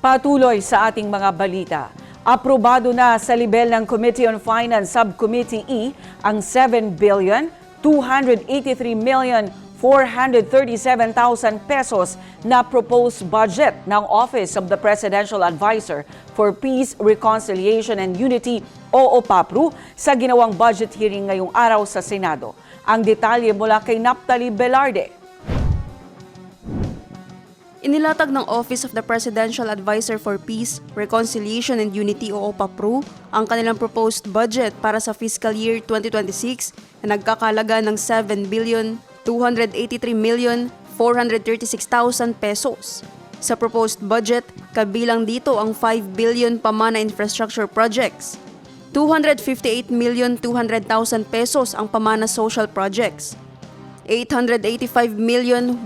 Patuloy sa ating mga balita. Aprobado na sa level ng Committee on Finance Subcommittee E ang 7,283,437,000 pesos na proposed budget ng Office of the Presidential Advisor for Peace, Reconciliation and Unity o OPAPRU sa ginawang budget hearing ngayong araw sa Senado. Ang detalye mula kay Naphtali Velarde. Inilatag ng Office of the Presidential Advisor for Peace, Reconciliation and Unity o OPAPRU ang kanilang proposed budget para sa fiscal year 2026 na nagkakalaga ng 7,283,436,000 pesos. Sa proposed budget, kabilang dito ang 5 billion pamana infrastructure projects, 258,200,000 pesos ang pamana social projects, 885,125,000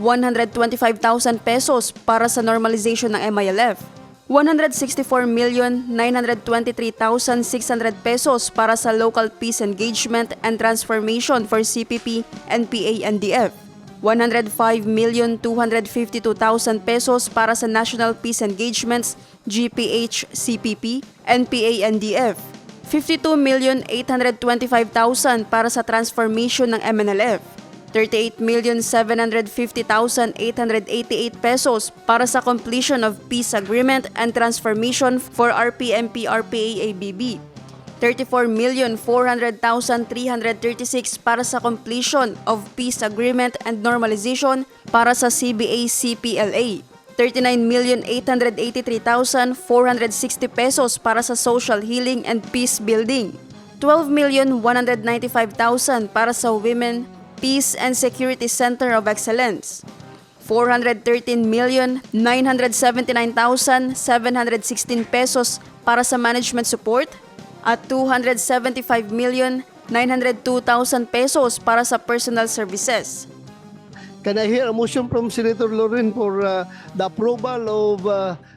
pesos para sa normalization ng MILF, 164,923,600 pesos para sa local peace engagement and transformation for CPP, NPA, NDF, 105,252,000 pesos para sa National Peace Engagements, GPH, CPP, NPA, NDF, 52,825,000 para sa transformation ng MNLF, 38,750,888 pesos para sa completion of peace agreement and transformation for RPMP RPA-ABB, 34,400,336 para sa completion of peace agreement and normalization para sa CBA CPLA, 39,883,460 pesos para sa social healing and peace building, 12,195,000 para sa Women Peace and Security Center of Excellence, 413,979,716 pesos para sa management support at 275,902,000 pesos para sa personal services. Can I hear a motion from Senator Loren for the approval of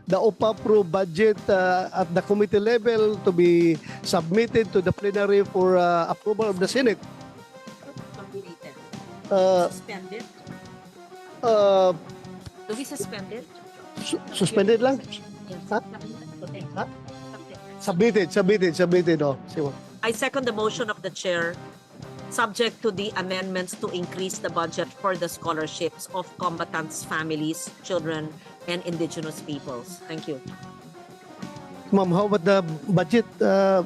the OPAPRU budget at the committee level to be submitted to the plenary for approval of the Senate? Suspended? Do we suspend it? Suspended lang? Ha? Ha? Submitted. Oh. I second the motion of the chair, subject to the amendments to increase the budget for the scholarships of combatants' families, children, and indigenous peoples. Thank you. Ma'am, how about the budget? The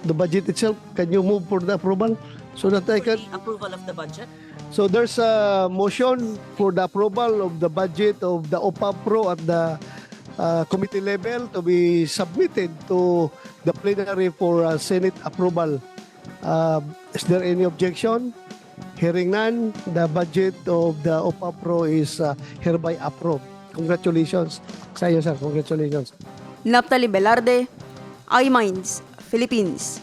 budget itself, can you move for the approval so that I For can? the approval of the budget. So there's a motion for the approval of the budget of the OPAPRO at the committee level to be submitted to the plenary for Senate approval. Is there any objection? Hearing none, the budget of the OPAPRO is hereby approved. Congratulations sa iyo, sir. Congratulations. Naphtali Velarde, iMinds, Philippines.